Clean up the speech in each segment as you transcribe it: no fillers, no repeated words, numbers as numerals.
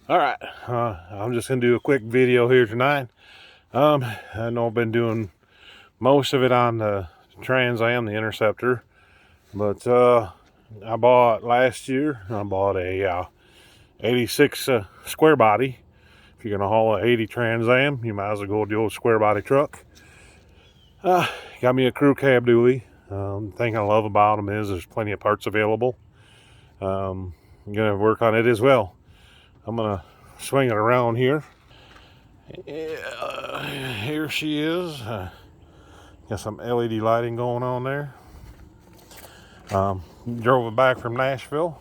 Alright, I'm just going to do a quick video here tonight. I know I've been doing most of it on the Trans Am, the Interceptor. But I bought last year, I bought a 86 square body. If you're going to haul a 80 Trans Am, you might as well go with the old square body truck. Got me a crew cab dually. The thing I love about them is there's plenty of parts available. I'm going to work on it as well. I'm going to swing it around here. Here she is. Got some LED lighting going on there. Drove it back from Nashville.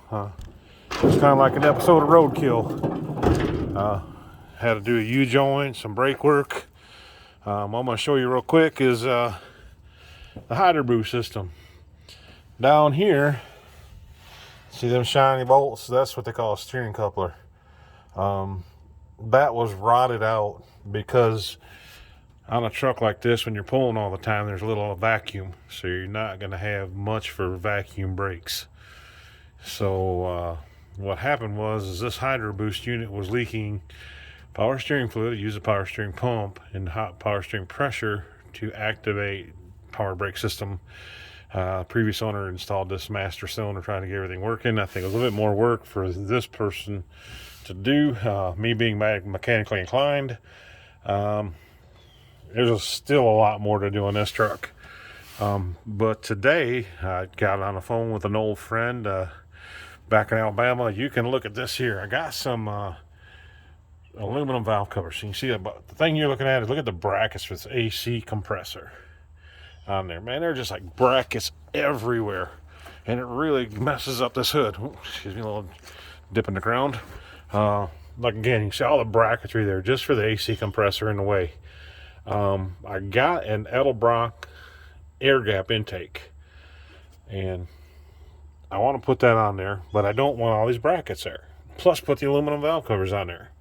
It's kind of like an episode of Roadkill. Had to do a U-joint, some brake work. What I'm going to show you real quick is the hydro boost system. Down here, see them shiny bolts? That's what they call a steering coupler. That was rotted out because on a truck like this, when you're pulling all the time, there's a little vacuum, so you're not going to have much for vacuum brakes. So what happened was this hydro boost unit was leaking power steering fluid. It used a power steering pump and hot power steering pressure to activate power brake system. Previous owner installed this master cylinder trying to get everything working. I think it was a little bit more work for this person to do. Me being mechanically inclined, there's still a lot more to do on this truck. But today I got on the phone with an old friend back in Alabama. You can look at this here. I got some aluminum valve covers. So you can see that, but the thing you're looking at is look at the brackets for this AC compressor on there. Man, they're just like brackets everywhere, and it really messes up this hood. Ooh, excuse me, a little dip in the ground. Like again, you can see all the bracketry there just for the AC compressor in the way. I got an Edelbrock air gap intake, and I want to put that on there, but I don't want all these brackets there. Plus, put the aluminum valve covers on there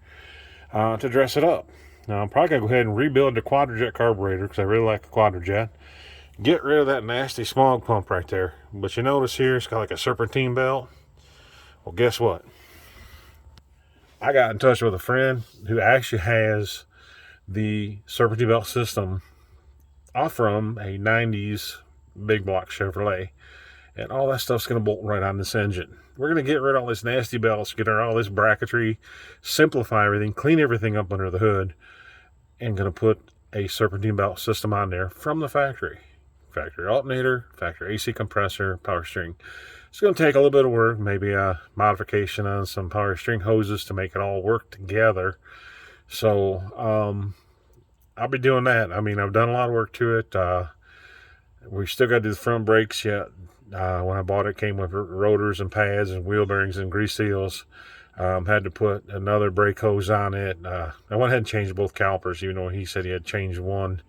to dress it up. Now, I'm probably going to go ahead and rebuild the Quadrajet carburetor because I really like the Quadrajet. Get rid of that nasty smog pump right there. But you notice here, it's got like a serpentine belt. Well, guess what? I got in touch with a friend who actually has the serpentine belt system off from a 90s big block Chevrolet. And all that stuff's going to bolt right on this engine. We're going to get rid of all this nasty belts, get rid of all this bracketry, simplify everything, clean everything up under the hood, and going to put a serpentine belt system on there from the factory. Factory alternator, factory AC compressor, power steering. It's going to take a little bit of work, maybe a modification on some power steering hoses to make it all work together. So I'll be doing that. I mean, I've done a lot of work to it. We still got to do the front brakes yet. When I bought it, came with rotors and pads and wheel bearings and grease seals. Had to put another brake hose on it. I went ahead and changed both calipers, even though he said he had changed one.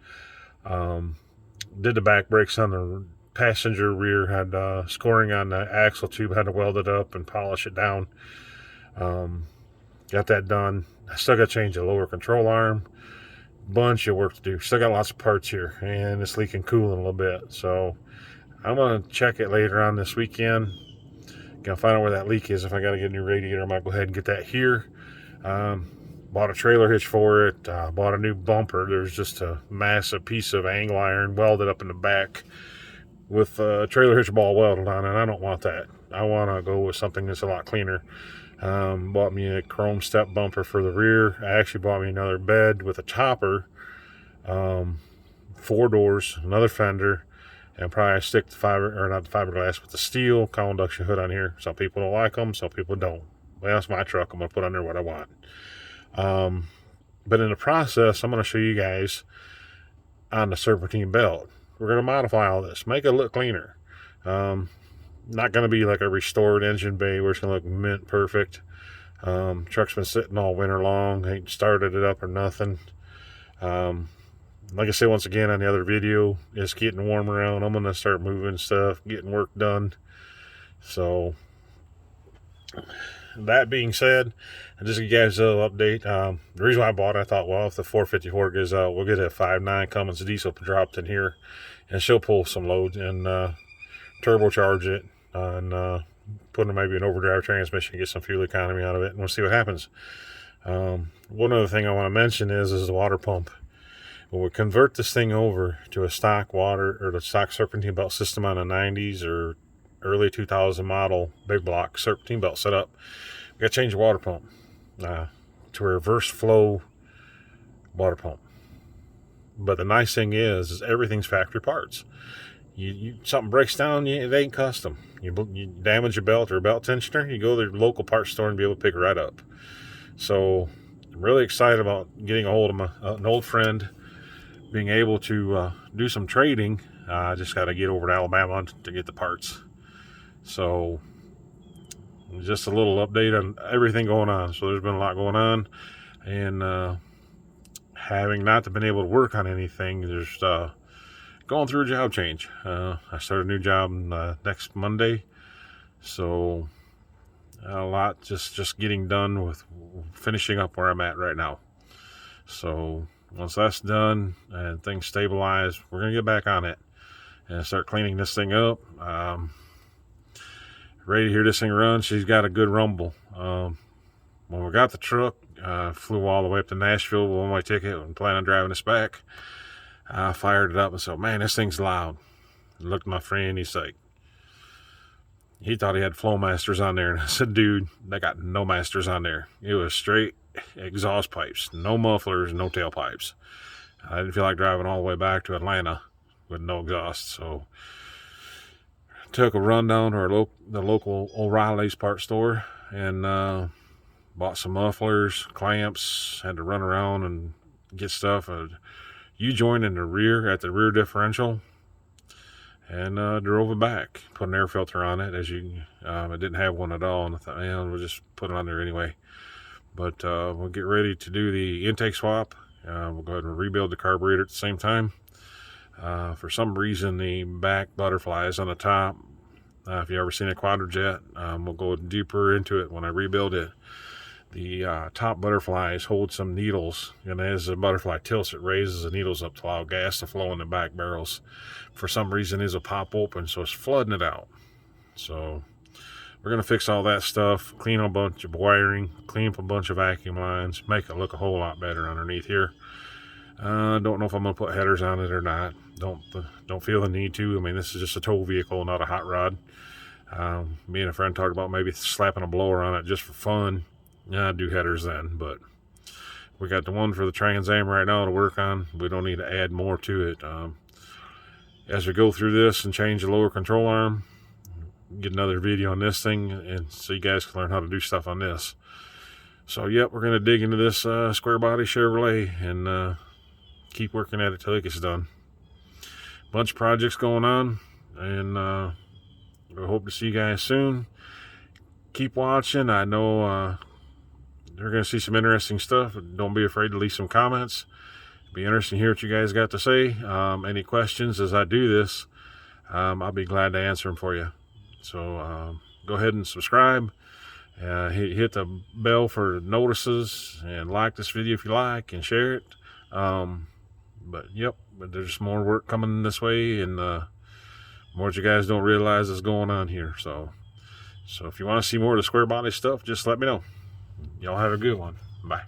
Did the back brakes on the passenger rear, had scoring on the axle tube, had to weld it up and polish it down. Got that done. I still got to change the lower control arm. Bunch of work to do. Still got lots of parts here, and it's leaking coolant a little bit. So I'm going to check it later on this weekend. Gonna find out where that leak is. If I got to get a new radiator, I might go ahead and get that here. Bought a trailer hitch for it. Bought a new bumper. There's just a massive piece of angle iron welded up in the back with a trailer hitch ball welded on it. I don't want that. I want to go with something that's a lot cleaner. Bought me a chrome step bumper for the rear. I actually bought me another bed with a topper, 4 doors, another fender, and probably stick the fiberglass with the steel column induction hood on here. Some people don't like them, some people don't. Well, that's my truck. I'm going to put on there what I want. But in the process, I'm going to show you guys on the serpentine belt. We're going to modify all this, make it look cleaner. Not going to be like a restored engine bay where it's going to look mint perfect. Truck's been sitting all winter long. Ain't started it up or nothing. Like I said once again on the other video, it's getting warmer out. I'm going to start moving stuff, getting work done. So that being said, I just give you guys a little update. The reason why I bought it, I thought, well, if the 454 goes out, we'll get a 5.9 Cummins diesel dropped in here, and she'll pull some load and turbocharge it and put in maybe an overdrive transmission, get some fuel economy out of it, and we'll see what happens. One other thing I want to mention is the water pump. When we convert this thing over to a stock water or the stock serpentine belt system on a 90s or early 2000 model big block serpentine belt setup, we got to change the water pump to a reverse flow water pump. But the nice thing is everything's factory parts. Something breaks down, it ain't custom. You damage your belt or a belt tensioner, you go to the local parts store and be able to pick it right up. So I'm really excited about getting a hold of an old friend, being able to do some trading. I just got to get over to Alabama to get the parts. So just a little update on everything going on. So there's been a lot going on, and having not been able to work on anything, there's going through a job change. I start a new job next Monday, so a lot just getting done with finishing up where I'm at right now. So once that's done and things stabilize, we're gonna get back on it and start cleaning this thing up. Ready to hear this thing run. She's got a good rumble. When we got the truck, flew all the way up to Nashville with one-way ticket and plan on driving us back. I fired it up and said, man, this thing's loud. I looked at my friend, he thought he had Flowmasters on there. And I said, dude, they got no masters on there. It was straight exhaust pipes, no mufflers, no tailpipes. I didn't feel like driving all the way back to Atlanta with no exhaust. So took a run down to the local O'Reilly's part store and bought some mufflers, clamps, had to run around and get stuff. U-joint in the rear at the rear differential, and drove it back. Put an air filter on it. I didn't have one at all, and I thought, man, we'll just put it on there anyway. But we'll get ready to do the intake swap. We'll go ahead and rebuild the carburetor at the same time. For some reason, the back butterflies on the top. If you've ever seen a quadrajet, we'll go deeper into it when I rebuild it. The top butterflies hold some needles, and as the butterfly tilts, it raises the needles up to allow gas to flow in the back barrels. For some reason, these will pop open, so it's flooding it out. So we're going to fix all that stuff, clean a bunch of wiring, clean up a bunch of vacuum lines, make it look a whole lot better underneath here. Don't know if I'm going to put headers on it or not. Don't feel the need to. I mean, this is just a tow vehicle, not a hot rod. Me and a friend talked about maybe slapping a blower on it just for fun. Yeah, I'd do headers then, but we got the one for the Trans Am right now to work on. We don't need to add more to it. As we go through this and change the lower control arm, get another video on this thing, and so you guys can learn how to do stuff on this. So, yep, we're going to dig into this square body Chevrolet and keep working at it till it gets done. Bunch of projects going on, and I hope to see you guys soon. Keep watching. I know you're going to see some interesting stuff. Don't be afraid to leave some comments. It'll be interesting to hear what you guys got to say. Any questions as I do this, I'll be glad to answer them for you. So go ahead and subscribe. Hit the bell for notices, and like this video if you like, and share it. But there's more work coming this way, and more that you guys don't realize is going on here. So if you want to see more of the square body stuff, just let me know. Y'all have a good one. Bye.